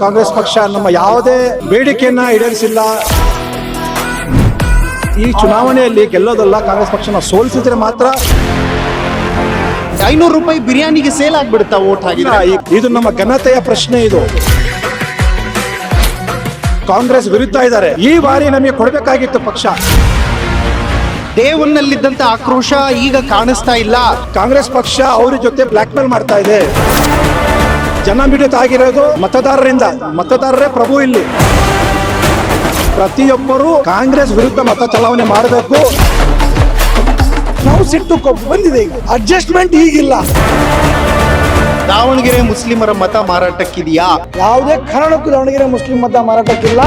ಕಾಂಗ್ರೆಸ್ ಪಕ್ಷ ನಮ್ಮ ಯಾವುದೇ ಬೇಡಿಕೆಯನ್ನ ಈಡೇರಿಸಿಲ್ಲ. ಈ ಚುನಾವಣೆಯಲ್ಲಿ ಗೆಲ್ಲೋದಲ್ಲ, ಕಾಂಗ್ರೆಸ್ ಪಕ್ಷನ ಸೋಲಿಸಿದ್ರೆ ಮಾತ್ರ. 500 ರೂಪಾಯಿ ಬಿರಿಯಾನಿಗೆ ಸೇಲ್ ಆಗ್ಬಿಡುತ್ತಾ ವೋಟ್ ಹಾಕಿದ್ರೆ? ಇದು ನಮ್ಮ ಘನತೆಯ ಪ್ರಶ್ನೆ. ಇದು ಕಾಂಗ್ರೆಸ್ ವಿರುದ್ಧ ಇದ್ದಾರೆ. ಈ ಬಾರಿ ನಮಗೆ ಕೊಡಬೇಕಾಗಿತ್ತು ಪಕ್ಷ. ಡೇ ಒನ್ ನಲ್ಲಿದ್ದಂತ ಆಕ್ರೋಶ ಈಗ ಕಾಣಿಸ್ತಾ ಇಲ್ಲ. ಕಾಂಗ್ರೆಸ್ ಪಕ್ಷ ಅವ್ರ ಜೊತೆ ಬ್ಲಾಕ್ ಮೇಲ್ ಮಾಡ್ತಾ ಇದೆ. ಜನ ಮಿಡಿತ ಆಗಿರೋದು ಮತದಾರರಿಂದ. ಮತದಾರರೇ ಪ್ರಭು ಇಲ್ಲಿ. ಪ್ರತಿಯೊಬ್ಬರು ಕಾಂಗ್ರೆಸ್ ವಿರುದ್ಧ ಮತ ಚಲಾವಣೆ ಮಾಡಬೇಕು. ನಾವು ಸಿಟ್ಟು ಬಂದಿದೆ. ಈಗ ಅಡ್ಜಸ್ಟ್ಮೆಂಟ್ ಈಗಿಲ್ಲ. ದಾವಣಗೆರೆ ಮುಸ್ಲಿಮರ ಮತ ಮಾರಾಟಕ್ಕಿದೆಯಾ? ಯಾವುದೇ ಕಾರಣಕ್ಕೂ ದಾವಣಗೆರೆ ಮುಸ್ಲಿಂ ಮತ ಮಾರಾಟಕ್ಕಿಲ್ಲ.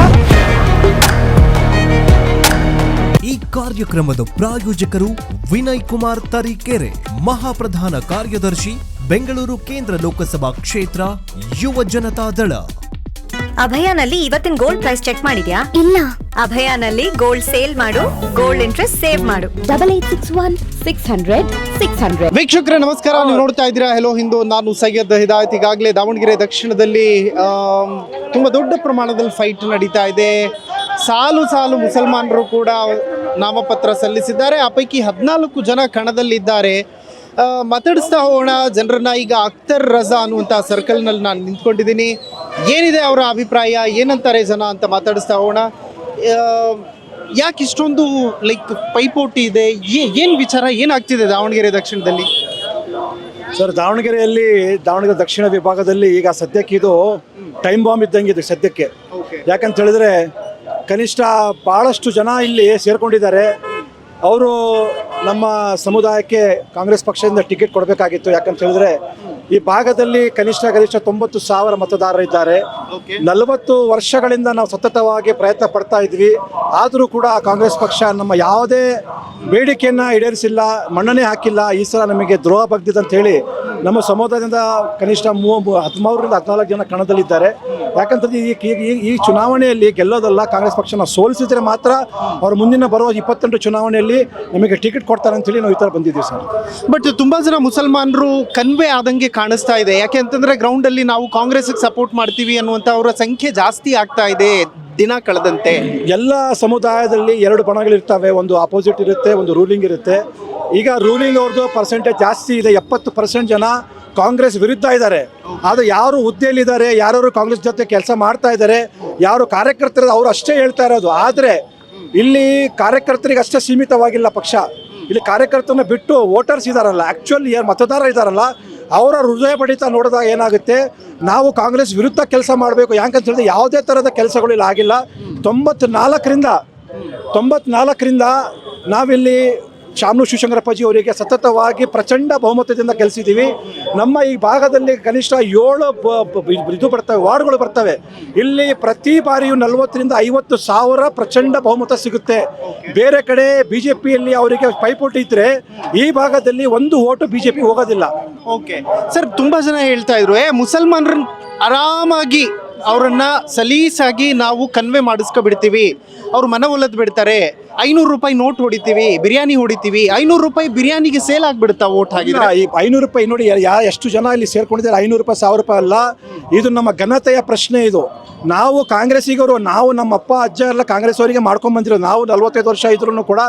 ಈ ಕಾರ್ಯಕ್ರಮದ ಪ್ರಾಯೋಜಕರು ವಿನಯ್ ಕುಮಾರ್ ತರೀಕೆರೆ, ಮಹಾಪ್ರಧಾನ ಕಾರ್ಯದರ್ಶಿ, ಬೆಂಗಳೂರು ಕೇಂದ್ರ ಲೋಕಸಭಾ ಕ್ಷೇತ್ರ, ಯುವ ಜನತಾ ದಳ. ಅಭಯಾನಲ್ಲಿ ಇವತ್ತಿನ ಗೋಲ್ಡ್ ಪ್ರೈಸ್ ಚೆಕ್ ಮಾಡಿದ್ಯಾ? ಇಲ್ಲ. ಅಭಯಾನಲ್ಲಿ ಗೋಲ್ಡ್ ಸೇಲ್ ಮಾಡು, ಗೋಲ್ಡ್ ಇಂಟ್ರೆಸ್ಟ್ ಸೇವ್ ಮಾಡು. 8861 ವೀಕ್ಷಕರೇ ನಮಸ್ಕಾರ, ನೀವು ನೋಡ್ತಾ ಇದ್ದೀರಾ ಹೆಲೋ ಹಿಂದೂ. ನಾನು ಸೈಯದ್ ಹಿದಾಯತ್. ಈಗಾಗಲೇ ದಾವಣಗೆರೆ ದಕ್ಷಿಣದಲ್ಲಿ ತುಂಬಾ ದೊಡ್ಡ ಪ್ರಮಾಣದಲ್ಲಿ ಫೈಟ್ ನಡೀತಾ ಇದೆ. ಸಾಲು ಮುಸಲ್ಮಾನರು ಕೂಡ ನಾಮಪತ್ರ ಸಲ್ಲಿಸಿದ್ದಾರೆ. ಆ ಪೈಕಿ 14 ಜನ ಕಣದಲ್ಲಿದ್ದಾರೆ. ಮಾತಾಡಿಸ್ತಾ ಹೋಗೋಣ ಜನರನ್ನ. ಈಗ ಅಖ್ತರ್ ರಜಾ ಅನ್ನುವಂಥ ಸರ್ಕಲ್ನಲ್ಲಿ ನಾನು ನಿಂತ್ಕೊಂಡಿದ್ದೀನಿ. ಏನಿದೆ ಅವರ ಅಭಿಪ್ರಾಯ, ಏನಂತಾರೆ ಜನ ಅಂತ ಮಾತಾಡಿಸ್ತಾ ಹೋಗೋಣ. ಯಾಕೆ ಇಷ್ಟೊಂದು ಪೈಪೋಟಿ ಇದೆ? ಏನು ವಿಚಾರ, ಏನಾಗ್ತಿದೆ ದಾವಣಗೆರೆ ದಕ್ಷಿಣದಲ್ಲಿ? ಸರ್, ದಾವಣಗೆರೆ ದಕ್ಷಿಣ ವಿಭಾಗದಲ್ಲಿ ಈಗ ಸದ್ಯಕ್ಕೆ ಇದು ಟೈಮ್ ಬಾಂಬ್ ಇದ್ದಂಗೆ ಇದೆ ಸದ್ಯಕ್ಕೆ. ಯಾಕಂತ ಹೇಳಿದ್ರೆ ಕನಿಷ್ಠ ಭಾಳಷ್ಟು ಜನ ಇಲ್ಲಿ ಸೇರ್ಕೊಂಡಿದ್ದಾರೆ. ಅವರು ನಮ್ಮ ಸಮುದಾಯಕ್ಕೆ ಕಾಂಗ್ರೆಸ್ ಪಕ್ಷದಿಂದ ಟಿಕೆಟ್ ಕೊಡಬೇಕಾಗಿತ್ತು. ಯಾಕಂತ ಹೇಳಿದ್ರೆ ಈ ಭಾಗದಲ್ಲಿ ಕನಿಷ್ಠ ಗರಿಷ್ಠ 90,000 ಮತದಾರರಿದ್ದಾರೆ. 40 ವರ್ಷಗಳಿಂದ ನಾವು ಸತತವಾಗಿ ಪ್ರಯತ್ನ ಪಡ್ತಾ ಇದ್ವಿ. ಆದರೂ ಕೂಡ ಕಾಂಗ್ರೆಸ್ ಪಕ್ಷ ನಮ್ಮ ಯಾವುದೇ ಬೇಡಿಕೆಯನ್ನು ಈಡೇರಿಸಿಲ್ಲ, ಮನ್ನಣೆ ಹಾಕಿಲ್ಲ. ಈ ಸಲ ನಮಗೆ ದ್ರೋಹ ಬಗ್ದಿದೆ ಅಂತ ಹೇಳಿ ನಮ್ಮ ಸಮುದಾಯದಿಂದ ಕನಿಷ್ಠ 13ರಿಂದ 14 ಜನ ಕಣದಲ್ಲಿದ್ದಾರೆ. ಯಾಕಂತಂದ್ರೆ ಈ ಚುನಾವಣೆಯಲ್ಲಿ ಗೆಲ್ಲೋದಲ್ಲ, ಕಾಂಗ್ರೆಸ್ ಪಕ್ಷನ ಸೋಲಿಸಿದ್ರೆ ಮಾತ್ರ ಅವರು ಮುಂದಿನ ಬರುವ 28 ಚುನಾವಣೆಯಲ್ಲಿ ನಮಗೆ ಟಿಕೆಟ್ ಕೊಡ್ತಾರೆ ಅಂತೇಳಿ ನಾವು ಈ ಥರ ಬಂದಿದ್ದೀವಿ ಸರ್. ಬಟ್ ತುಂಬಾ ಜನ ಮುಸಲ್ಮಾನರು ಕನ್ವೆ ಆದಂಗೆ ಕಾಣಿಸ್ತಾ ಇದೆ. ಯಾಕೆ ಅಂತಂದ್ರೆ ಗ್ರೌಂಡ್ ಅಲ್ಲಿ ನಾವು ಕಾಂಗ್ರೆಸ್ಗೆ ಸಪೋರ್ಟ್ ಮಾಡ್ತೀವಿ ಅನ್ನುವಂಥ ಅವರ ಸಂಖ್ಯೆ ಜಾಸ್ತಿ ಆಗ್ತಾ ಇದೆ ದಿನ ಕಳೆದಂತೆ. ಎಲ್ಲ ಸಮುದಾಯದಲ್ಲಿ 2 ಬಣಗಳಿರ್ತವೆ. ಒಂದು ಆಪೋಸಿಟ್ ಇರುತ್ತೆ, ಒಂದು ರೂಲಿಂಗ್ ಇರುತ್ತೆ. ಈಗ ರೂಲಿಂಗ್ ಅವ್ರದ್ದು ಪರ್ಸೆಂಟೇಜ್ ಜಾಸ್ತಿ ಇದೆ. 70% ಜನ ಕಾಂಗ್ರೆಸ್ ವಿರುದ್ಧ ಇದ್ದಾರೆ. ಆದರೆ ಯಾರು ಹುದ್ದೆಯಲ್ಲಿದ್ದಾರೆ, ಯಾರು ಕಾಂಗ್ರೆಸ್ ಜೊತೆ ಕೆಲಸ ಮಾಡ್ತಾ ಇದ್ದಾರೆ, ಯಾರು ಕಾರ್ಯಕರ್ತರು, ಅವರು ಅಷ್ಟೇ ಹೇಳ್ತಾ ಇರೋದು. ಆದರೆ ಇಲ್ಲಿ ಕಾರ್ಯಕರ್ತರಿಗೆ ಅಷ್ಟೇ ಸೀಮಿತವಾಗಿಲ್ಲ ಪಕ್ಷ. ಇಲ್ಲಿ ಕಾರ್ಯಕರ್ತರನ್ನ ಬಿಟ್ಟು ವೋಟರ್ಸ್ ಇದ್ದಾರಲ್ಲ, ಆ್ಯಕ್ಚುಲಿ ಯಾರು ಮತದಾರ ಇದ್ದಾರಲ್ಲ, ಅವರ ಹೃದಯ ಬಡಿತ ನೋಡಿದಾಗ ಏನಾಗುತ್ತೆ, ನಾವು ಕಾಂಗ್ರೆಸ್ ವಿರುದ್ಧ ಕೆಲಸ ಮಾಡಬೇಕು. ಯಾಕಂತ ಹೇಳಿದ್ರೆ ಯಾವುದೇ ಥರದ ಕೆಲಸಗಳು ಇಲ್ಲಿ ಆಗಿಲ್ಲ. 94ರಿಂದ ನಾವಿಲ್ಲಿ ಶಾಮನು ಶಿವಶಂಕರಪ್ಪಾಜಿ ಅವರಿಗೆ ಸತತವಾಗಿ ಪ್ರಚಂಡ ಬಹುಮತದಿಂದ ಗೆಲ್ಲಿಸಿದ್ದೀವಿ. ನಮ್ಮ ಈ ಭಾಗದಲ್ಲಿ ಕನಿಷ್ಠ 7 ಬರ್ತವೆ, ವಾರ್ಡ್ಗಳು ಬರ್ತವೆ. ಇಲ್ಲಿ ಪ್ರತಿ ಬಾರಿಯೂ 40ರಿಂದ 50 ಸಾವಿರ ಪ್ರಚಂಡ ಬಹುಮತ ಸಿಗುತ್ತೆ. ಬೇರೆ ಕಡೆ ಬಿಜೆಪಿಯಲ್ಲಿ ಅವರಿಗೆ ಪೈಪೋಟಿ ಇದ್ರೆ ಈ ಭಾಗದಲ್ಲಿ 1 ವೋಟು ಬಿಜೆಪಿ ಹೋಗೋದಿಲ್ಲ. ಓಕೆ ಸರ್, ತುಂಬಾ ಜನ ಹೇಳ್ತಾ ಇದ್ರು ಮುಸಲ್ಮಾನರನ್ನ ಆರಾಮಾಗಿ ಅವರನ್ನ ಸಲೀಸಾಗಿ ನಾವು ಕನ್ವೆ ಮಾಡಿಸ್ಕೊಬಿಡ್ತೀವಿ, ಅವ್ರು ಮನವೊಲ್ಲದ್ ಬಿಡ್ತಾರೆ. 500 ರೂಪಾಯಿ ನೋಟ್ ಹೊಡಿತೀವಿ, ಬಿರಿಯಾನಿ ಹೊಡಿತೀವಿ. 500 ರೂಪಾಯಿ ಬಿರಿಯಾನಿಗೆ ಸೇಲ್ ಆಗ್ಬಿಡುತ್ತಾ ವೋಟ್ ಹಾಕಿದ್ರೆ? ಈ 500 ರೂಪಾಯಿ ನೋಡಿ ಎಷ್ಟು ಜನ ಇಲ್ಲಿ ಸೇರ್ಕೊಂಡಿದ್ದಾರೆ. 500 ರೂಪಾಯಿ 1000 ರೂಪಾಯಿ ಅಲ್ಲ. ಇದು ನಮ್ಮ ಘನತೆಯ ಪ್ರಶ್ನೆ. ಇದು ನಾವು ಕಾಂಗ್ರೆಸ್ಸಿಗರು, ನಾವು ನಮ್ಮ ಅಪ್ಪ ಅಜ್ಜ ಎಲ್ಲ ಕಾಂಗ್ರೆಸ್ ಅವರಿಗೆ ಮಾಡ್ಕೊಂಡ್ ಬಂದಿರೋದು. ನಾವು 45 ವರ್ಷ ಇದ್ರೂ ಕೂಡ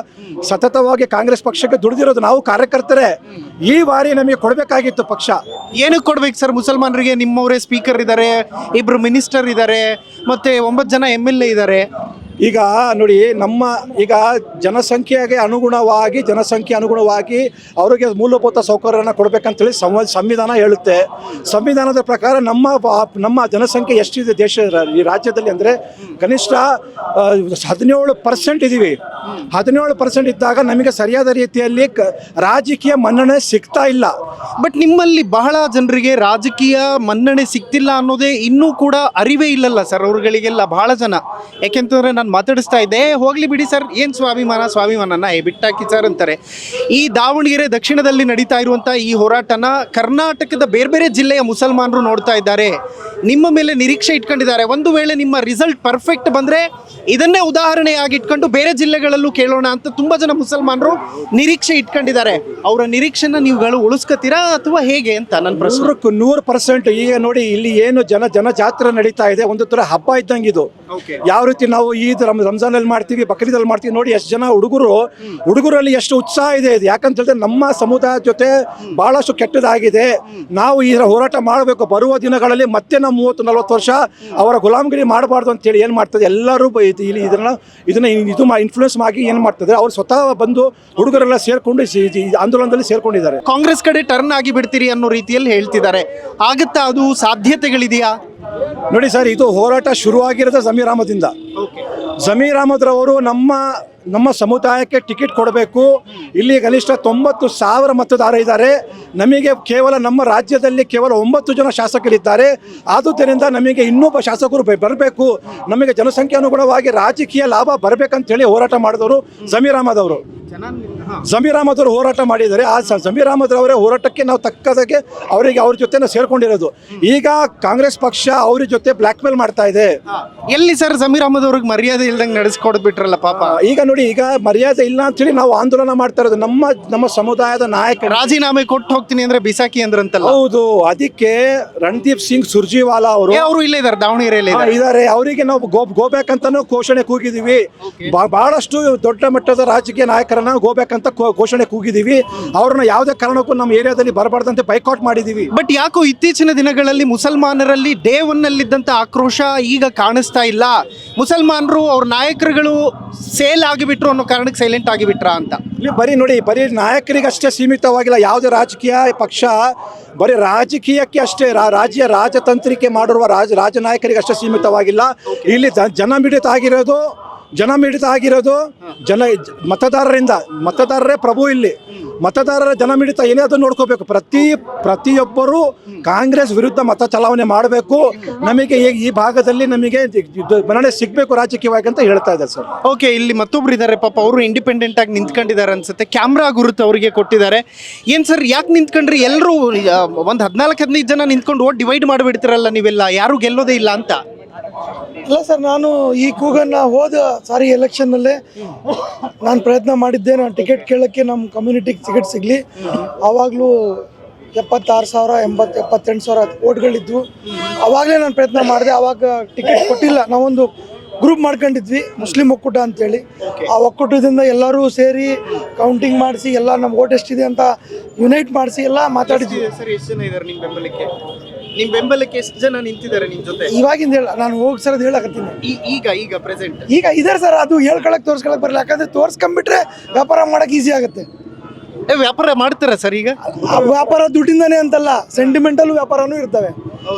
ಸತತವಾಗಿ ಕಾಂಗ್ರೆಸ್ ಪಕ್ಷಕ್ಕೆ ದುಡಿದಿರೋದು ನಾವು ಕಾರ್ಯಕರ್ತರೇ. ಈ ಬಾರಿ ನಮಗೆ ಕೊಡಬೇಕಾಗಿತ್ತು ಪಕ್ಷ. ಏನಕ್ಕೆ ಕೊಡ್ಬೇಕು ಸರ್ ಮುಸಲ್ಮಾನರಿಗೆ? ನಿಮ್ಮವರೇ ಸ್ಪೀಕರ್ ಇದ್ದಾರೆ, 2 ಮಿನಿಸ್ಟರ್ ಇದ್ದಾರೆ, ಮತ್ತೆ 9 ಜನ MLA ಇದ್ದಾರೆ. ಈಗ ನೋಡಿ, ಈಗ ಜನಸಂಖ್ಯೆ ಅನುಗುಣವಾಗಿ ಅವರಿಗೆ ಮೂಲಭೂತ ಸೌಕರ್ಯನ ಕೊಡಬೇಕಂತೇಳಿ ಸಂವಿಧಾನ ಹೇಳುತ್ತೆ. ಸಂವಿಧಾನದ ಪ್ರಕಾರ ನಮ್ಮ ಜನಸಂಖ್ಯೆ ಎಷ್ಟಿದೆ ಈ ರಾಜ್ಯದಲ್ಲಿ ಅಂದರೆ ಕನಿಷ್ಠ 17% ಇದ್ದೀವಿ. 17% ಇದ್ದಾಗ ನಮಗೆ ಸರಿಯಾದ ರೀತಿಯಲ್ಲಿ ರಾಜಕೀಯ ಮನ್ನಣೆ ಸಿಗ್ತಾ ಇಲ್ಲ. ಬಟ್ ನಿಮ್ಮಲ್ಲಿ ಬಹಳ ಜನರಿಗೆ ರಾಜಕೀಯ ಮನ್ನಣೆ ಸಿಗ್ತಿಲ್ಲ ಅನ್ನೋದೇ ಇನ್ನೂ ಕೂಡ ಅರಿವೇ ಇಲ್ಲಲ್ಲ ಸರ್ ಅವ್ರಗಳಿಗೆಲ್ಲ. ಬಹಳ ಜನ, ಯಾಕೆಂತಂದ್ರೆ ನಾನು ನಾನು ಮಾತಾಡಿಸ್ತಾ ಇದ್ದೆ. ಹೋಗ್ಲಿ ಬಿಡಿ ಸರ್, ಏನು ಸ್ವಾಭಿಮಾನನ ಬಿಟ್ಟಾಕಿ ಸರ್ ಅಂತಾರೆ. ಈ ದಾವಣಗೆರೆ ದಕ್ಷಿಣದಲ್ಲಿ ನಡೀತಾ ಇರುವಂಥ ಈ ಹೋರಾಟನ ಕರ್ನಾಟಕದ ಬೇರೆ ಬೇರೆ ಜಿಲ್ಲೆಯ ಮುಸಲ್ಮಾನರು ನೋಡ್ತಾ ಇದ್ದಾರೆ, ನಿಮ್ಮ ಮೇಲೆ ನಿರೀಕ್ಷೆ ಇಟ್ಕೊಂಡಿದ್ದಾರೆ. ಒಂದು ವೇಳೆ ನಿಮ್ಮ ರಿಸಲ್ಟ್ ಪರ್ಫೆಕ್ಟ್ ಬಂದರೆ ಇದನ್ನೇ ಉದಾಹರಣೆಯಾಗಿ ಇಟ್ಕೊಂಡು ಬೇರೆ ಜಿಲ್ಲೆಗಳಲ್ಲೂ ಕೇಳೋಣ ಅಂತ ತುಂಬ ಜನ ಮುಸಲ್ಮಾನರು ನಿರೀಕ್ಷೆ ಇಟ್ಕೊಂಡಿದ್ದಾರೆ. ಅವರ ನಿರೀಕ್ಷೆನ ನೀವುಗಳು ಉಳಿಸ್ಕೊತೀರಾ ಅಥವಾ ಹೇಗೆ ಅಂತ ನನ್ನ ಪ್ರಶ್ನೆ. 100% ಈಗ ನೋಡಿ, ಇಲ್ಲಿ ಏನು ಜನ ಜಾತ್ರೆ ನಡೀತಾ ಇದೆ, ಒಂದು ತರ ಹಬ್ಬ ಇದ್ದಂಗೆ ಇದು. ಯಾವ ರೀತಿ ನಾವು ಈದ್ ರಂಜಾನಲ್ಲಿ ಮಾಡ್ತೀವಿ, ಬಕ್ರೀದಲ್ಲಿ ಮಾಡ್ತೀವಿ, ನೋಡಿ ಎಷ್ಟು ಜನ ಹುಡುಗರಲ್ಲಿ ಎಷ್ಟು ಉತ್ಸಾಹ ಇದೆ. ಇದು ಯಾಕಂತ ಹೇಳಿದ್ರೆ ನಮ್ಮ ಸಮುದಾಯದ ಜೊತೆ ಬಹಳಷ್ಟು ಕೆಟ್ಟದಾಗಿದೆ. ನಾವು ಈ ಹೋರಾಟ ಮಾಡಬೇಕು. ಬರುವ ದಿನಗಳಲ್ಲಿ ಮತ್ತೆ ನಾವು 30-40 ವರ್ಷ ಅವರ ಗುಲಾಮಗಿರಿ ಮಾಡಬಾರ್ದು ಅಂತೇಳಿ ಏನು ಮಾಡ್ತದೆ, ಎಲ್ಲರೂ ಇಲ್ಲಿ ಇದನ್ನ ಇನ್ಫ್ಲೂಯೆನ್ಸ್ ಆಗಿ ಏನು ಮಾಡ್ತದೆ, ಅವ್ರು ಸ್ವತಃ ಬಂದು ಹುಡುಗರೆಲ್ಲ ಸೇರ್ಕೊಂಡು ಆಂದೋಲನದಲ್ಲಿ ಸೇರ್ಕೊಂಡಿದ್ದಾರೆ. ಕಾಂಗ್ರೆಸ್ ಕಡೆ ಟರ್ನ್ ಆಗಿ ಬಿಡ್ತೀರಿ ಅನ್ನೋ ರೀತಿಯಲ್ಲಿ ಹೇಳ್ತಿದ್ದಾರೆ. ಆಗುತ್ತಾ, ಅದು ಸಾಧ್ಯತೆಗಳಿದೆಯಾ? ನೋಡಿ ಸರ್, ಇದು ಹೋರಾಟ ಶುರುವಾಗಿರೋದು ಜಮೀರ್ ಅಹಮದಿಂದ. ಜಮೀರ್ ಅಹಮದ್ರವರು ನಮ್ಮ ಸಮುದಾಯಕ್ಕೆ ಟಿಕೆಟ್ ಕೊಡಬೇಕು. ಇಲ್ಲಿ ಕನಿಷ್ಠ 90,000 ಮತದಾರ ಇದ್ದಾರೆ. ನಮಗೆ ಕೇವಲ ನಮ್ಮ ರಾಜ್ಯದಲ್ಲಿ ಕೇವಲ 9 ಜನ ಶಾಸಕರಿದ್ದಾರೆ. ಆದುದರಿಂದ ನಮಗೆ ಇನ್ನೊಬ್ಬ ಶಾಸಕರು ಬರಬೇಕು, ನಮಗೆ ಜನಸಂಖ್ಯೆ ಅನುಗುಣವಾಗಿ ರಾಜಕೀಯ ಲಾಭ ಬರಬೇಕಂತೇಳಿ ಹೋರಾಟ ಮಾಡಿದವರು ಜಮೀರ್ ಅಹಮದ್ ಅವರು. ಜಮೀರ್ ಅಹಮದ್ ಅವರು ಹೋರಾಟ ಮಾಡಿದ್ದಾರೆ. ಆ ಜಮೀರ್ ಅಹಮದ್ ಅವರ ಹೋರಾಟಕ್ಕೆ ನಾವು ತಕ್ಕದಾಗೆ ಅವ್ರ ಜೊತೆ ನಾವು ಸೇರ್ಕೊಂಡಿರೋದು. ಈಗ ಕಾಂಗ್ರೆಸ್ ಪಕ್ಷ ಅವ್ರ ಜೊತೆ ಬ್ಲಾಕ್ ಮೇಲ್ ಮಾಡ್ತಾ ಇದೆ. ಎಲ್ಲಿ ಸರ್ ಜಮೀರ್ ಅಹಮದ್ ಅವ್ರಿಗೆ ಮರ್ಯಾದೆ ಇಲ್ದಂಗೆ ನಡೆಸ್ಕೊಡ್ಬಿಟ್ರಲ್ಲ ಪಾಪ. ಈಗ ನೋಡಿ, ಈಗ ಮರ್ಯಾದೆ ಇಲ್ಲ ಅಂತೇಳಿ ನಾವು ಆಂದೋಲನ ಮಾಡ್ತಾ ಇರೋದು. ನಮ್ಮ ಸಮುದಾಯದ ನಾಯಕ ರಾಜೀನಾಮೆ ಕೊಟ್ಟು ಹೋಗ್ತೀನಿ ಅಂದ್ರೆ ಬಿಸಾಕಿ ಅಂದ್ರಂತಲ್ಲ. ಹೌದು, ಅದಕ್ಕೆ ರಣದೀಪ್ ಸಿಂಗ್ ಸುರ್ಜಿವಾಲಾ ಅವರು ಇಲ್ಲೇ ಇದ್ದಾರೆ, ದಾವಣಗೆರೆಯಲ್ಲಿ ಇದ್ದಾರೆ. ಅವರಿಗೆ ನಾವು ಗೋಬೇಕಂತಾನು ಘೋಷಣೆ ಕೂಗಿದೀವಿ. ಬಹಳಷ್ಟು ದೊಡ್ಡ ಮಟ್ಟದ ರಾಜಕೀಯ ನಾಯಕರನ್ನ ಗೋಬೇಕಂತ ಘೋಷಣೆ ಕೂಗಿದೀವಿ. ಅವ್ರನ್ನ ಯಾವುದೇ ಕಾರಣಕ್ಕೂ ನಮ್ಮ ಏರಿಯಾದಲ್ಲಿ ಬರಬಾರ್ದಂತೆ ಬೈಕಾಟ್ ಮಾಡಿದೀವಿ. ಬಟ್ ಯಾಕೋ ಇತ್ತೀಚಿನ ದಿನಗಳಲ್ಲಿ ಮುಸಲ್ಮಾನರಲ್ಲಿ ಡೇ ಒನ್ ನಲ್ಲಿದ್ದಂತ ಆಕ್ರೋಶ ಈಗ ಕಾಣಿಸ್ತಾ ಇಲ್ಲ. ಮುಸಲ್ಮಾನರು ಅವ್ರ ನಾಯಕರುಗಳು ಸೇಲ್ ಆಗಿಬಿಟ್ರು ಅನ್ನೋ ಕಾರಣಕ್ಕೆ ಸೈಲೆಂಟ್ ಆಗಿಬಿಟ್ರಾ ಅಂತ. ಇಲ್ಲಿ ಬರೀ ನಾಯಕರಿಗಷ್ಟೇ ಸೀಮಿತವಾಗಿಲ್ಲ. ಯಾವುದೇ ರಾಜಕೀಯ ಪಕ್ಷ ಬರೀ ರಾಜಕೀಯಕ್ಕೆ ಅಷ್ಟೇ, ರಾಜತಂತ್ರಿಕೆ ಮಾಡಿರುವ ರಾಜನಾಯಕರಿಗೆ ಅಷ್ಟೇ ಸೀಮಿತವಾಗಿಲ್ಲ. ಇಲ್ಲಿ ಜನ ಮಿಡಿತ ಆಗಿರೋದು ಮತದಾರರೇ ಪ್ರಭು. ಇಲ್ಲಿ ಮತದಾರರ ಜನ ಮಿಡಿತ ಏನೇ ಅದು ನೋಡ್ಕೋಬೇಕು. ಪ್ರತಿಯೊಬ್ಬರು ಕಾಂಗ್ರೆಸ್ ವಿರುದ್ಧ ಮತ ಚಲಾವಣೆ ಮಾಡಬೇಕು. ನಮಗೆ ಈ ಭಾಗದಲ್ಲಿ ನಮಗೆ ಮನ್ನಣೆ ಸಿಗಬೇಕು ರಾಜಕೀಯವಾಗಿ ಅಂತ ಹೇಳ್ತಾ ಇದ್ದಾರೆ ಸರ್. ಓಕೆ, ಇಲ್ಲಿ ಮತ್ತೊಬ್ರು ಇದ್ದಾರೆ ಪಾಪ, ಅವರು ಇಂಡಿಪೆಂಡೆಂಟ್ ಆಗಿ ನಿಂತ್ಕೊಂಡಿದ್ದಾರೆ ಅನ್ಸುತ್ತೆ. ಕ್ಯಾಮ್ರಾ ಗುರುತು ಅವರಿಗೆ ಕೊಟ್ಟಿದ್ದಾರೆ. ಏನು ಸರ್, ಯಾಕೆ ನಿಂತ್ಕೊಂಡ್ರಿ? ಎಲ್ಲರೂ ಒಂದು 14-15 ಜನ ನಿಂತ್ಕೊಂಡು ಓಟ್ ಡಿವೈಡ್ ಮಾಡಿಬಿಡ್ತೀರಲ್ಲ ನೀವೆಲ್ಲ, ಯಾರು ಗೆಲ್ಲೋದೇ ಇಲ್ಲ ಅಂತ. ಇಲ್ಲ ಸರ್, ನಾನು ಈ ಕೂಗನ್ನು ಹೋದ ಸಾರಿ ಎಲೆಕ್ಷನ್ನಲ್ಲೇ ನಾನು ಪ್ರಯತ್ನ ಮಾಡಿದ್ದೆ. ನಾನು ಟಿಕೆಟ್ ಕೇಳೋಕ್ಕೆ ನಮ್ಮ ಕಮ್ಯುನಿಟಿಗೆ ಟಿಕೆಟ್ ಸಿಗಲಿ. ಆವಾಗಲೂ 76,000 78,000 ಓಟ್ಗಳಿದ್ವು. ಆವಾಗಲೇ ನಾನು ಪ್ರಯತ್ನ ಮಾಡಿದೆ. ಆವಾಗ ಟಿಕೆಟ್ ಕೊಟ್ಟಿಲ್ಲ. ನಾವೊಂದು ಗ್ರೂಪ್ ಮಾಡ್ಕೊಂಡಿದ್ವಿ, ಮುಸ್ಲಿಂ ಒಕ್ಕೂಟ ಅಂತೇಳಿ. ಆ ಒಕ್ಕೂಟದಿಂದ ಎಲ್ಲರೂ ಸೇರಿ ಕೌಂಟಿಂಗ್ ಮಾಡಿಸಿ ಎಲ್ಲ ನಮ್ಮ ಓಟ್ ಎಷ್ಟಿದೆ ಅಂತ ಯುನೈಟ್ ಮಾಡಿಸಿ ಎಲ್ಲ ಮಾತಾಡಿದ್ವಿ. ಸರ್, ಎಷ್ಟು ಜನ ಇದ್ದಾರೆ ನಿಮ್ಮ ಬೆಂಬಲಕ್ಕೆ ಎಷ್ಟು ಜನ ನಿಂತಿದ್ದಾರೆ ನಿಮ್ಮ ಜೊತೆ? ಇವಾಗಿಂದ ನಾನು ಹೋಗಿ ಸರ್ ಹೇಳಕತ್ತೀನಿ. ಈಗ ಪ್ರೆಸೆಂಟ್ ಈಗ ಇದಾರೆ ಸರ್. ಅದು ತೋರ್ಸ್ಕೊಳಕ್ ಬರಲ್ಲ. ಯಾಕಂದ್ರೆ ತೋರ್ಸ್ಕೊಂಡ್ಬಿಟ್ರೆ ವ್ಯಾಪಾರ ಮಾಡಕ್ ಈಸಿ ಆಗುತ್ತೆ. ವ್ಯಾಪಾರ ಮಾಡ್ತಾರ ಸರ್? ಈಗ ವ್ಯಾಪಾರ ದುಡ್ಡಿಂದಾನೇ ಅಂತಲ್ಲ, ಸೆಂಟಿಮೆಂಟಲ್ ವ್ಯಾಪಾರನೂ ಇರ್ತವೆ.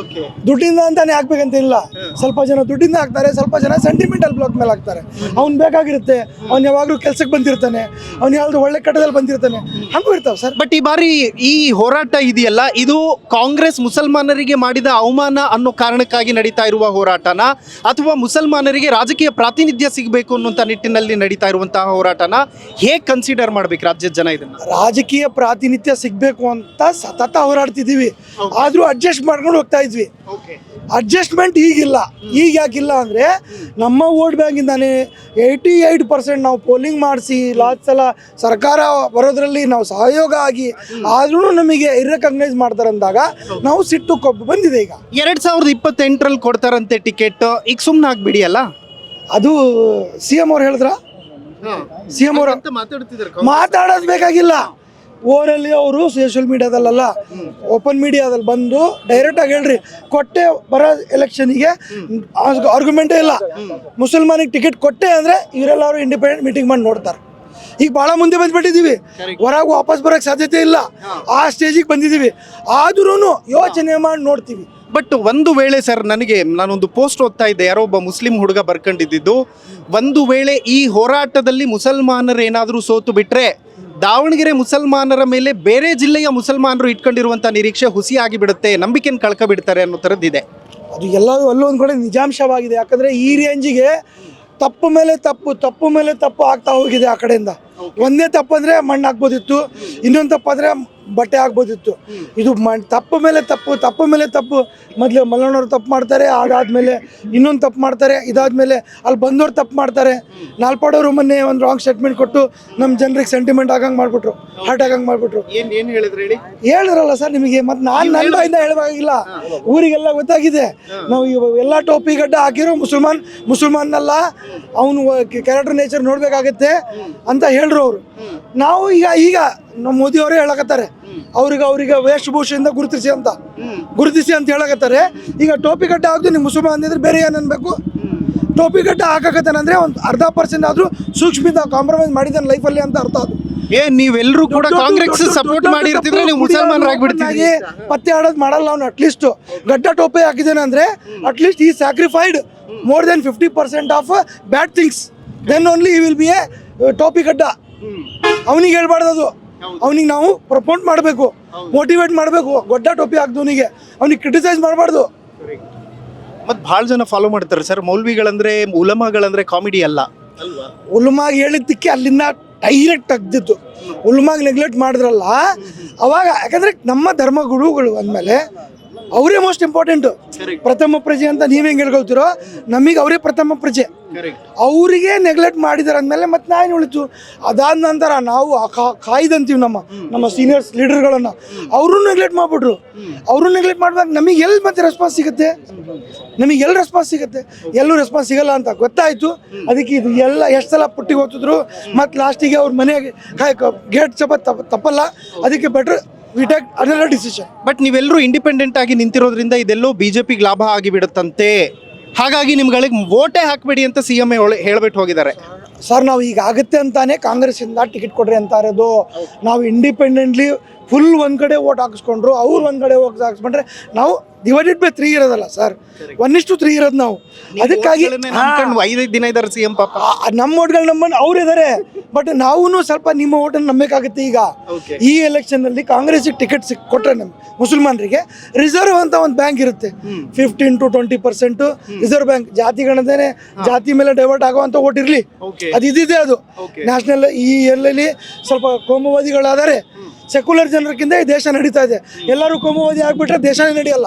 ದುಡ್ಡಿಂದ ಅಂತಾನೆ ಹಾಕ್ಬೇಕಂತ ಇಲ್ಲ. ಸ್ವಲ್ಪ ಜನ ದುಡ್ಡಿಂದ ಹಾಕ್ತಾರೆ, ಸ್ವಲ್ಪ ಜನ ಸೆಂಟಿಮೆಂಟಲ್ ಬ್ಲಾಕ್ ಮೇಲೆ ಹಾಕ್ತಾರೆ. ಅವ್ನು ಬೇಕಾಗಿರುತ್ತೆ, ಅವ್ನು ಯಾವಾಗಲೂ ಕೆಲ್ಸಕ್ಕೆ ಬಂದಿರ್ತಾನೆ, ಅವ್ನು ಯಾವ್ದು ಒಳ್ಳೆ ಕಟ್ಟದಲ್ಲಿ ಬಂದಿರ್ತಾನೆ, ಹಂಗೂ ಇರ್ತಾವೆ ಸರ್. ಬಟ್ ಈ ಬಾರಿ ಈ ಹೋರಾಟ ಇದೆಯಲ್ಲ, ಇದು ಕಾಂಗ್ರೆಸ್ ಮುಸಲ್ಮಾನರಿಗೆ ಮಾಡಿದ ಅವಮಾನ ಅನ್ನೋ ಕಾರಣಕ್ಕಾಗಿ ನಡೀತಾ ಇರುವ ಹೋರಾಟನ, ಅಥವಾ ಮುಸಲ್ಮಾನರಿಗೆ ರಾಜಕೀಯ ಪ್ರಾತಿನಿಧ್ಯ ಸಿಗಬೇಕು ಅನ್ನುವಂಥ ನಿಟ್ಟಿನಲ್ಲಿ ನಡೀತಾ ಇರುವಂತಹ ಹೋರಾಟನ ಹೇಗೆ ಕನ್ಸಿಡರ್ ಮಾಡ್ಬೇಕು ರಾಜ್ಯದ ಜನ? ಇದನ್ನ ರಾಜಕೀಯ ಪ್ರಾತಿನಿಧ್ಯ ಸಿಗಬೇಕು ಅಂತ ಸತತ ಹೋರಾಡ್ತಿದ್ದೀವಿ. ಆದರೂ ಅಡ್ಜಸ್ಟ್ ಮಾಡ್ಕೊಂಡು ಹೋಗ್ತಾ ಇದ್ವಿ. ಅಡ್ಜಸ್ಟ್ಮೆಂಟ್ ಈಗಿಲ್ಲ. ಈಗ ಯಾಕಿಲ್ಲ ಅಂದರೆ ನಮ್ಮ ವೋಟ್ ಬ್ಯಾಂಕಿಂದಾನೆ 88% ನಾವು ಪೋಲಿಂಗ್ ಮಾಡಿಸಿ ಲಾಸ್ಟ್ ಸಲ ಸರ್ಕಾರ ಬರೋದ್ರಲ್ಲಿ ನಾವು ಸಹಯೋಗ ಆಗಿ ಆದ್ರೂ ನಮಗೆ ಇರ್ರೆಕಗ್ನೈಸ್ ಮಾಡ್ತಾರೆ ಅಂದಾಗ ನಾವು ಸಿಟ್ಟು ಕೊಬ್ಬು ಬಂದಿದೆ. ಈಗ 2028ರಲ್ಲಿ ಕೊಡ್ತಾರಂತೆ ಟಿಕೆಟ್. ಈಗ ಸುಮ್ಮನೆ ಆಗ್ಬಿಡಿ ಅಲ್ಲ. ಅದು CM ಅವ್ರು ಹೇಳಿದ್ರ? CM ಅವರು ಮಾತಾಡೋದು ಬೇಕಾಗಿಲ್ಲ. ಓರಲ್ಲಿ ಅವರು ಸೋಷಿಯಲ್ ಮೀಡಿಯಾದಲ್ಲ, ಓಪನ್ ಮೀಡಿಯಾದಲ್ಲಿ ಬಂದು ಡೈರೆಕ್ಟಾಗಿ ಹೇಳ್ರಿ, ಕೊಟ್ಟೆ ಬರೋ ಎಲೆಕ್ಷನಿಗೆ ಆರ್ಗ್ಯುಮೆಂಟೇ ಇಲ್ಲ. ಮುಸಲ್ಮಾನಿಗೆ ಟಿಕೆಟ್ ಕೊಟ್ಟೆ ಅಂದರೆ ಇವರೆಲ್ಲರೂ ಇಂಡಿಪೆಂಡೆಂಟ್ ಮೀಟಿಂಗ್ ಮಾಡಿ ನೋಡ್ತಾರೆ. ಈಗ ಭಾಳ ಮುಂದೆ ಬಂದುಬಿಟ್ಟಿದ್ದೀವಿ, ಹೊರಗೆ ವಾಪಸ್ ಬರೋಕ್ಕೆ ಸಾಧ್ಯತೆ ಇಲ್ಲ. ಆ ಸ್ಟೇಜಿಗೆ ಬಂದಿದ್ದೀವಿ. ಆದ್ರೂ ಯೋಚನೆ ಮಾಡಿ ನೋಡ್ತೀವಿ. ಬಟ್ ಒಂದು ವೇಳೆ ಸರ್, ನಾನೊಂದು ಪೋಸ್ಟ್ ಓದ್ತಾ ಇದ್ದೆ, ಯಾರೋ ಒಬ್ಬ ಮುಸ್ಲಿಂ ಹುಡುಗ ಬರ್ಕೊಂಡಿದ್ದು, ಒಂದು ವೇಳೆ ಈ ಹೋರಾಟದಲ್ಲಿ ಮುಸಲ್ಮಾನರು ಏನಾದರೂ ಸೋತು ಬಿಟ್ರೆ ದಾವಣಗೆರೆ ಮುಸಲ್ಮಾನರ ಮೇಲೆ ಬೇರೆ ಜಿಲ್ಲೆಯ ಮುಸಲ್ಮಾನರು ಇಟ್ಕೊಂಡಿರುವಂಥ ನಿರೀಕ್ಷೆ ಹುಸಿಯಾಗಿ ಬಿಡುತ್ತೆ, ನಂಬಿಕೆಯನ್ನು ಕಳ್ಕೊಬಿಡ್ತಾರೆ ಅನ್ನೋ ಥರದ್ದಿದೆ. ಅದು ಎಲ್ಲವೂ ಅಲ್ಲೊಂದು ಕಡೆ ನಿಜಾಂಶವಾಗಿದೆ. ಯಾಕಂದರೆ ಈ ರೇಂಜಿಗೆ ತಪ್ಪು ಮೇಲೆ ತಪ್ಪು ಆಗ್ತಾ ಹೋಗಿದೆ ಆ ಕಡೆಯಿಂದ. ಒಂದೇ ತಪ್ಪು ಅಂದರೆ ಮಣ್ಣು ಹಾಕ್ಬೋದಿತ್ತು, ಇನ್ನೊಂದು ತಪ್ಪು ಆದರೆ ಬಟ್ಟೆ ಹಾಕ್ಬೋದಿತ್ತು. ಇದು ತಪ್ಪು ಮೇಲೆ ತಪ್ಪು. ಮೊದಲು ಮಲ್ಲಣ್ಣವ್ರು ತಪ್ಪು ಮಾಡ್ತಾರೆ, ಅದಾದಮೇಲೆ ಇನ್ನೊಂದು ತಪ್ಪು ಮಾಡ್ತಾರೆ, ಇದಾದಮೇಲೆ ಅಲ್ಲಿ ಬಂದವ್ರು ತಪ್ಪು ಮಾಡ್ತಾರೆ. ನಾಲ್ಪಾಡೋರು ಮೊನ್ನೆ ಒಂದು ರಾಂಗ್ ಸ್ಟೇಟ್ಮೆಂಟ್ ಕೊಟ್ಟು ನಮ್ಮ ಜನರಿಗೆ ಸೆಂಟಿಮೆಂಟ್ ಆಗಂಗೆ ಮಾಡಿಬಿಟ್ರು, ಹರ್ಟ್ ಆಗಂಗೆ ಮಾಡಿಬಿಟ್ರು. ಏನು ಹೇಳಿದ್ರು ಹೇಳಿ? ಹೇಳಿದ್ರಲ್ಲ ಸರ್ ನಿಮಗೆ, ಮತ್ತು ನಾನು ನನ್ನ ಬಾಯಿಂದ ಹೇಳಬೇಕಾಗಿಲ್ಲ, ಊರಿಗೆಲ್ಲ ಗೊತ್ತಾಗಿದೆ. ನಾವು ಎಲ್ಲ ಟೋಪಿ ಗಡ್ಡ ಹಾಕಿರೋ ಮುಸಲ್ಮಾನ್ನಲ್ಲ, ಅವನು ಕ್ಯಾರೆಕ್ಟರ್ ನೇಚರ್ ನೋಡಬೇಕಾಗತ್ತೆ ಅಂತ ಹೇಳ್ರು ಅವರು. ನಾವು ಈಗ ನಮ್ಮ ಮೋದಿ ಅವರೇ ಹೇಳಕತ್ತಾರೆ ಅವ್ರಿಗೆ ವೇಷಭೂಷೆಯಿಂದ ಗುರುತಿಸಿ ಅಂತ ಹೇಳಕತ್ತಾರೆ. ಈಗ ಟೋಪಿ ಗಡ್ಡ ಹಾಕಿದ್ರೆ ನೀವು ಮುಸಲ್ಮಾನ್ ಅಂದಿದ್ರೆ ಬೇರೆ ಏನು ಅನ್ಬೇಕು? ಟೋಪಿ ಗಡ್ಡ ಹಾಕಕತ್ತಾನಂದ್ರೆ ಒಂದು 0.5% ಆದರೂ ಸೂಕ್ಷ್ಮದಿಂದ ಕಾಂಪ್ರಮೈಸ್ ಮಾಡಿದ್ದಾನೆ ಲೈಫಲ್ಲಿ ಅಂತ ಅರ್ಥ. ಅದು ನೀವೆಲ್ಲರೂ ಕೂಡ ಕಾಂಗ್ರೆಸ್ ಸಪೋರ್ಟ್ ಮಾಡಿರ್ತಿದ್ರೆ ನೀವು ಮುಸಲ್ಮಾನರಾಗ್ಬಿಡ್ತೀರಿ. ಪತ್ತೆ ಆಡೋದು ಮಾಡಲ್ಲ ಅವ್ನು. ಅಟ್ಲೀಸ್ಟ್ ಗಡ್ಡ ಟೋಪಿ ಹಾಕಿದ್ದಾನೆ ಅಂದ್ರೆ ಅಟ್ಲೀಸ್ಟ್ ಈ sacrificed more than 50% of bad things, then only ಈ ವಿಲ್ ಬಿ ಎ ಟೋಪಿ ಗಡ್ಡ. ಅವನಿಗೆ ಹೇಳ್ಬಾರ್ದು, ಅದು ಅವನಿಗೆ ನಾವು ಪ್ರಪೋರ್ಟ್ ಮಾಡಬೇಕು, ಮೋಟಿವೇಟ್ ಮಾಡಬೇಕು. ಗಡ್ಡ ಟೋಪಿ ಹಾಕ್ದವನಿಗೆ ಅವನಿಗೆ ಕ್ರಿಟಿಸೈಸ್ ಮಾಡಬಾರ್ದು. ಮತ್ತು ಭಾಳ ಜನ ಫಾಲೋ ಮಾಡ್ತಾರೆ ಸರ್, ಮೌಲ್ವಿಗಳಂದ್ರೆ ಉಲಮಾಗಳಂದ್ರೆ ಕಾಮಿಡಿ ಅಲ್ಲ ಅಲ್ವಾ? ಉಲ್ಮಾಗ್ ಹೇಳಿದ್ದಕ್ಕೆ ಅಲ್ಲಿಂದ ಡೈರೆಕ್ಟ್ ತೆಗ್ದಿತ್ತು. ಉಲ್ಮಾಗ್ ನೆಗ್ಲೆಕ್ಟ್ ಮಾಡಿದ್ರಲ್ಲ ಅವಾಗ, ಯಾಕಂದ್ರೆ ನಮ್ಮ ಧರ್ಮ ಗುರುಗಳು ಅಂದಮೇಲೆ ಅವರೇ ಮೋಸ್ಟ್ ಇಂಪಾರ್ಟೆಂಟು. ಪ್ರಥಮ ಪ್ರಜೆ ಅಂತ ನೀವ್ ಹೆಂಗೆ ಹೇಳ್ಕೊಳ್ತಿರೋ, ನಮಗೆ ಅವರೇ ಪ್ರಥಮ ಪ್ರಜೆ. ಅವರಿಗೆ ನೆಗ್ಲೆಕ್ಟ್ ಮಾಡಿದಾರೆ ಅಂದಮೇಲೆ ಮತ್ತೆ ನಾನು ಉಳಿತು. ಅದಾದ ನಂತರ ನಾವು ಕಾಯ್ದಂತೀವಿ ನಮ್ಮ ಸೀನಿಯರ್ಸ್ ಲೀಡರ್ಗಳನ್ನ. ಅವರು ನೆಗ್ಲೆಕ್ಟ್ ಮಾಡಿಬಿಟ್ರು. ಮಾಡಿದಾಗ ನಮಗೆ ಎಲ್ಲಿ ಮತ್ತೆ ರೆಸ್ಪಾನ್ಸ್ ಸಿಗುತ್ತೆ? ಎಲ್ಲೂ ರೆಸ್ಪಾನ್ಸ್ ಸಿಗಲ್ಲ ಅಂತ ಗೊತ್ತಾಯ್ತು. ಅದಕ್ಕೆ ಇದು ಎಲ್ಲ ಎಷ್ಟು ಸಲ ಪುಟ್ಟಿಗೆ ಹೋಗ್ತಿದ್ರು, ಮತ್ತು ಲಾಸ್ಟಿಗೆ ಅವ್ರ ಮನೆಗೆ ಗೇಟ್ ತಪ್ಪಲ್ಲ. ಅದಕ್ಕೆ better we take another decision. But ನೀವೆಲ್ಲರೂ ಇಂಡಿಪೆಂಡೆಂಟ್ ಆಗಿ ನಿಂತಿರೋದ್ರಿಂದ ಇದೆಲ್ಲೋ ಬಿಜೆಪಿಗೆ ಲಾಭ ಆಗಿಬಿಡುತ್ತಂತೆ, ಹಾಗಾಗಿ ನಿಮ್ಗಳಿಗೆ ವೋಟೇ ಹಾಕಬೇಡಿ ಅಂತ CM ಹೇಳ್ಬಿಟ್ಟು ಹೋಗಿದ್ದಾರೆ. ಸರ್ ನಾವು ಈಗ ಆಗುತ್ತೆ ಅಂತಾನೆ ಕಾಂಗ್ರೆಸ್ಸಿಂದ ಟಿಕೆಟ್ ಕೊಡ್ರಿ ಅಂತ ಇರೋದು. ನಾವು ಇಂಡಿಪೆಂಡೆಂಟ್ಲಿ ಫುಲ್ ಒಂದು ಕಡೆ ವೋಟ್ ಹಾಕಿಸ್ಕೊಂಡ್ರು, ಅವ್ರು ಒಂದು ಕಡೆ ವೋಟ್ ಹಾಕಿಸ್ಕೊಂಡ್ರೆ ನಾವು ಡಿವೈಡೆಡ್ ಬೈ 3 ಇರೋದಲ್ಲ ಸರ್, 1:3 ಇರೋದು ನಾವು. ಅದಕ್ಕಾಗಿ 5 ದಿನ ಇದ್ದಾರೆ CM ಪಾಪ. ನಮ್ಮ ಓಟ್ಗಳು ನಮ್ಮನ್ನು ಅವ್ರು ಇದ್ದಾರೆ. ಬಟ್ ನಾವು ಸ್ವಲ್ಪ ನಿಮ್ಮ ಓಟನ್ನು ನಂಬಬೇಕಾಗುತ್ತೆ. ಈಗ ಈ ಎಲೆಕ್ಷನ್ನಲ್ಲಿ ಕಾಂಗ್ರೆಸ್ಸಿಗೆ ಟಿಕೆಟ್ ಕೊಟ್ಟರೆ ನಮ್ಮ ಮುಸಲ್ಮಾನರಿಗೆ ರಿಸರ್ವ್ ಅಂತ ಒಂದು ಬ್ಯಾಂಕ್ ಇರುತ್ತೆ, 15 to 20% ರಿಸರ್ವ್ ಬ್ಯಾಂಕ್. ಜಾತಿ ಗಣನೆ, ಜಾತಿ ಮೇಲೆ ಡೈವರ್ಟ್ ಆಗುವಂಥ ಓಟ್ ಇರಲಿ, ಅದು ಇದಿದೆ. ಅದು ನ್ಯಾಷನಲ್ ಈ ಎಲ್ಲಲ್ಲಿ ಸ್ವಲ್ಪ ಕೋಮುವಾದಿಗಳಾದರೆ ಸೆಕ್ಯುಲರ್ ಜನರಕ್ಕಿಂತ ಈ ದೇಶ ನಡೀತಾ ಇದೆ. ಎಲ್ಲರೂ ಕೋಮುವಾದಿ ಆಗ್ಬಿಟ್ರೆ ದೇಶನೇ ನಡೆಯಲ್ಲ,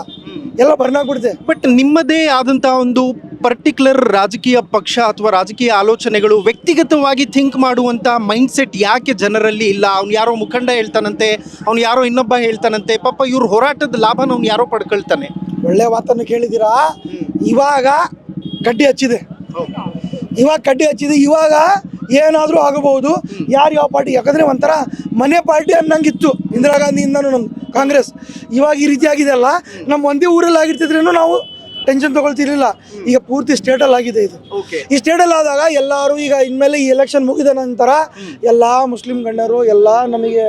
ಎಲ್ಲ ಬರ್ನಾಗ್ಬಿಡುತ್ತೆ. ಬಟ್ ನಿಮ್ಮದೇ ಆದಂತಹ ಒಂದು ಪರ್ಟಿಕ್ಯುಲರ್ ರಾಜಕೀಯ ಪಕ್ಷ ಅಥವಾ ರಾಜಕೀಯ ಆಲೋಚನೆಗಳು ವ್ಯಕ್ತಿಗತವಾಗಿ ಥಿಂಕ್ ಮಾಡುವಂಥ ಮೈಂಡ್ಸೆಟ್ ಯಾಕೆ ಜನರಲ್ಲಿ ಇಲ್ಲ? ಅವ್ನು ಯಾರೋ ಮುಖಂಡ ಹೇಳ್ತಾನಂತೆ, ಅವ್ನು ಯಾರೋ ಇನ್ನೊಬ್ಬ ಹೇಳ್ತಾನಂತೆ, ಪಾಪ ಇವ್ರ ಹೋರಾಟದ ಲಾಭನ ಅವ್ನು ಯಾರೋ ಪಡ್ಕೊಳ್ತಾನೆ. ಒಳ್ಳೆ ಮಾತನ್ನು ಕೇಳಿದ್ದೀರಾ. ಇವಾಗ ಕಡ್ಡಿ ಹಚ್ಚಿದೆ, ಇವಾಗ ಏನಾದರೂ ಆಗಬಹುದು. ಯಾರು ಯಾವ ಪಾರ್ಟಿ, ಯಾಕಂದರೆ ಒಂಥರ ಮನೆ ಪಾರ್ಟಿ ಅನ್ನಂಗಿತ್ತು ಇಂದಿರಾ ಗಾಂಧಿಯಿಂದನೂ ನಮ್ಮ ಕಾಂಗ್ರೆಸ್. ಇವಾಗ ಈ ರೀತಿ ಆಗಿದೆ ಅಲ್ಲ, ನಮ್ಮ ಒಂದೇ ಊರಲ್ಲಿ ಆಗಿರ್ತಿದ್ರೇನು ನಾವು ಟೆನ್ಷನ್ ತೊಗೊಳ್ತಿರ್ಲಿಲ್ಲ. ಈಗ ಪೂರ್ತಿ ಸ್ಟೇಟಲ್ಲಿ ಆಗಿದೆ ಇದು. ಈ ಸ್ಟೇಟಲ್ಲಿ ಆದಾಗ ಎಲ್ಲರೂ ಈಗ ಇನ್ಮೇಲೆ ಈ ಎಲೆಕ್ಷನ್ ಮುಗಿದ ನಂತರ ಎಲ್ಲ ಮುಸ್ಲಿಂ ಗಣ್ಯರು, ಎಲ್ಲ ನಮಗೆ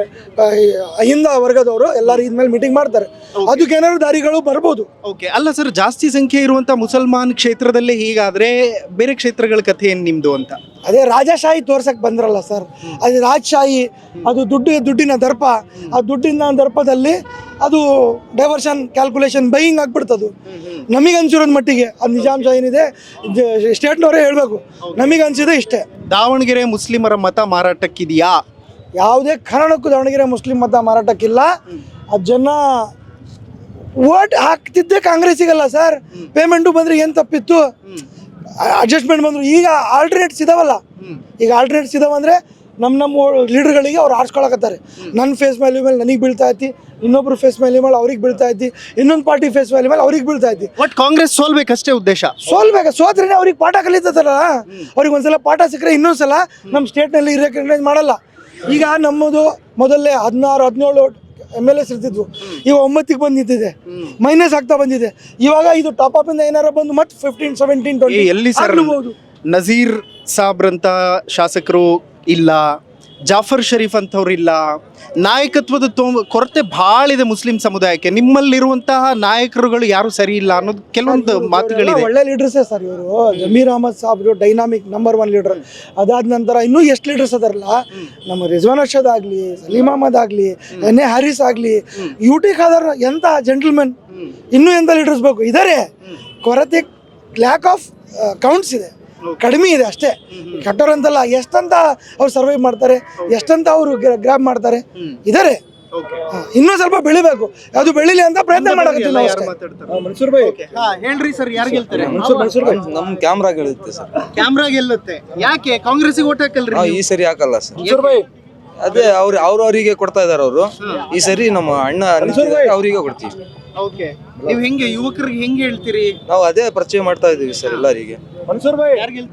ಅಹಿಂದ ವರ್ಗದವರು ಎಲ್ಲರೂ ಇದ್ಮೇಲೆ ಮೀಟಿಂಗ್ ಮಾಡ್ತಾರೆ. ಅದಕ್ಕೇನಾದ್ರು ದಾರಿಗಳು ಬರ್ಬೋದು. ಅಲ್ಲ ಸರ್, ಜಾಸ್ತಿ ಸಂಖ್ಯೆ ಇರುವಂಥ ಮುಸಲ್ಮಾನ್ ಕ್ಷೇತ್ರದಲ್ಲೇ ಹೀಗಾದರೆ ಬೇರೆ ಕ್ಷೇತ್ರಗಳ ಕಥೆ ಏನು ನಿಮ್ಮದು ಅಂತ? ಅದೇ ರಾಜಶಾಹಿ ತೋರ್ಸಕ್ಕೆ ಬಂದ್ರಲ್ಲ ಸರ್, ಅದು ರಾಜಶಾಹಿ, ಅದು ದುಡ್ಡಿನ ದರ್ಪ. ಆ ದುಡ್ಡಿನ ದರ್ಪದಲ್ಲಿ ಅದು ಡೈವರ್ಷನ್ ಕ್ಯಾಲ್ಕುಲೇಷನ್ ಬೈಯಿಂಗ್ ಆಗ್ಬಿಡ್ತದು. ನಮಗೆ ಅನ್ಸಿರೋದ್ ಮಟ್ಟಿಗೆ ಅದು ನಿಜಾಂಶ ಏನಿದೆ ಸ್ಟೇಟ್ನವರೇ ಹೇಳಬೇಕು. ನಮಗೆ ಅನ್ಸಿದೆ ಇಷ್ಟೇ. ದಾವಣಗೆರೆ ಮುಸ್ಲಿಮರ ಮತ ಮಾರಾಟಕ್ಕಿದೆಯಾ? ಯಾವುದೇ ಕಾರಣಕ್ಕೂ ದಾವಣಗೆರೆ ಮುಸ್ಲಿಂ ಮತ ಮಾರಾಟಕ್ಕಿಲ್ಲ. ಆ ಜನ ವೋಟ್ ಹಾಕ್ತಿದ್ದೆ ಕಾಂಗ್ರೆಸ್ಸಿಗಲ್ಲ ಸರ್. ಪೇಮೆಂಟು ಬಂದರೆ ಏನು ತಪ್ಪಿತ್ತು? ಅಡ್ಜಸ್ಟ್ಮೆಂಟ್ ಬಂದರು. ಈಗ ಆಲ್ಟರ್ನೇಟ್ಸ್ ಇದಾವಲ್ಲ, ಅಂದರೆ ನಮ್ಮ ಲೀಡರ್ಗಳಿಗೆ ಅವ್ರು ಆಡ್ಸ್ಕೊಳಕತ್ತಾರೆ. ನನ್ನ ಫೇಸ್ ವ್ಯಾಲ್ಯೂ ಮೇಲೆ ನನಗೆ ಬೀಳ್ತಾ ಐತಿ, ಇನ್ನೊಬ್ರು ಫೇಸ್ ವ್ಯಾಲ್ಯೂ ಮೇಲೆ ಅವ್ರಿಗೆ ಬೀಳ್ತಾ ಐತಿ, ಇನ್ನೊಂದು ಪಾರ್ಟಿ ಫೇಸ್ ವ್ಯಾಲ್ಯೂ ಮೇಲೆ ಅವ್ರಿಗೆ ಬೀಳ್ತಾ ಐತಿ. ಬಟ್ ಕಾಂಗ್ರೆಸ್ ಸೋಲ್ಬೇಕಷ್ಟೇ ಉದ್ದೇಶ. ಸೋತ್ರೆ ಅವ್ರಿಗೆ ಪಾಠ ಕಲಿತಲ್ಲ. ಅವ್ರಿಗೆ ಒಂದ್ಸಲ ಪಾಠ ಸಿಕ್ಕರೆ ಇನ್ನೊಂದ್ಸಲ ನಮ್ಮ ಸ್ಟೇಟ್ನಲ್ಲಿ ರೆಕಗ್ನೈಸ್ ಮಾಡಲ್ಲ. ಈಗ ನಮ್ಮದು ಮೊದಲೇ 16-17 MLAs ಇರ್ತಿದ್ವು, ಈಗ 9ಕ್ಕೆ ಬಂದು ನಿಂತಿದೆ, ಮೈನಸ್ ಆಗ್ತಾ ಬಂದಿದೆ. ಇವಾಗ ಇದು ಟಾಪ್ ಅಪ್ ಇಂದ ಏನಾರ ಬಂದು ಮತ್ತೆ 15-17-20 ಎಲ್ಲಿ ಸರ್? ನಜೀರ್ ಸಾಬ್ರಂತ ಶಾಸಕರು ಇಲ್ಲ, ಜಾಫರ್ ಶರೀಫ್ ಅಂತವ್ರು ಇಲ್ಲ. ನಾಯಕತ್ವದ ಕೊರತೆ ಭಾಳ ಇದೆ ಮುಸ್ಲಿಂ ಸಮುದಾಯಕ್ಕೆ. ನಿಮ್ಮಲ್ಲಿರುವಂತಹ ನಾಯಕರುಗಳು ಯಾರು ಸರಿ ಇಲ್ಲ ಅನ್ನೋದು ಕೆಲವೊಂದು ಮಾತುಗಳಿದೆ. ಒಳ್ಳೆ ಲೀಡರ್ಸೇ ಸರ್ ಇವರು. ಜಮೀರ್ ಅಹಮದ್ ಸಾಬ್ರು ಡೈನಾಮಿಕ್ ನಂಬರ್ 1 ಲೀಡರ್. ಅದಾದ ನಂತರ ಇನ್ನೂ ಎಷ್ಟು ಲೀಡರ್ಸ್ ಅದಾರಲ್ಲ, ನಮ್ಮ ರಿಜ್ವಾನ್ ಅರ್ಷದ್ ಆಗಲಿ, ಸಲೀಂ ಅಹಮದ್ ಆಗಲಿ, NA ಹ್ಯಾರಿಸ್ ಆಗಲಿ, UT ಖಾದರ್, ಎಂಥ ಜೆಂಟಲ್ಮೆನ್. ಇನ್ನೂ ಎಂಥ ಲೀಡರ್ಸ್ ಬೇಕು ಇದ್ದಾರೆ. ಕೊರತೆ ಲ್ಯಾಕ್ ಆಫ್ ಕೌಂಟ್ಸ್ ಇದೆ. ಕಡಿಮೆ ಇದೆ ಅಷ್ಟೇ. ಕೆಟ್ಟವ್ರಂತಲ್ಲ, ಎಷ್ಟಂತ ಅವ್ರು ಸರ್ವೈವ್ ಮಾಡ್ತಾರೆ, ಎಷ್ಟಂತ ಅವರು ಗ್ರಾಬ್ ಮಾಡ್ತಾರೆ ಇದಾರೆ. ಇನ್ನೂ ಸ್ವಲ್ಪ ಬೆಳಿಬೇಕು, ಅದು ಬೆಳಿಲಿ ಅಂತ ಪ್ರಯತ್ನ ಮಾಡಕತ್ತೀವಿ ನಾವು ಅಷ್ಟೇ. ಮನ್ಸೂರ್ ಭಾಯ್ ಹೇಳ್ರಿ ಸರ್, ಯಾರು ಗೆಲ್ತಾರೆ? ನಮ್ ಕ್ಯಾಮ್ರಾ ಗೆಲ್ಲುತ್ತೆ ಸರ್. ಕ್ಯಾಮ್ರಾ ಗೆಲ್ಲುತ್ತೆ. ಯಾಕೆ ಕಾಂಗ್ರೆಸ್ಗೆ ಓಟ್ ಹಾಕಲ್ರಿ? ಈ ಸರಿ ಹಾಕಲ್ಲ ಸರ್. ಮನ್ಸೂರ್ ಭಾಯ್ ಅದೇ ಅವ್ರವರಿಗೆ ಕೊಡ್ತಾ ಇದಾರೆ ಅವರು. ಈ ಸರಿ ನಮ್ಮ ಅಣ್ಣ ಅವರಿಗೆ ಕೊಡ್ತೀವಿ. ಓಕೆ, ನೀವು ಹೆಂಗೆ ಯುವಕರಿಗೆ ಹೆಂಗೆ ಹೇಳ್ತೀರಿ? ನಾವು ಅದೇ ಪರಿಚಯ ಮಾಡ್ತಾ ಇದೀವಿ ಸರ್ ಎಲ್ಲರಿಗೆ. ಮನ್ಸೂರ್ ಭಾಯ್ ಯಾರು ಗೆಲ್ತಾರೆ?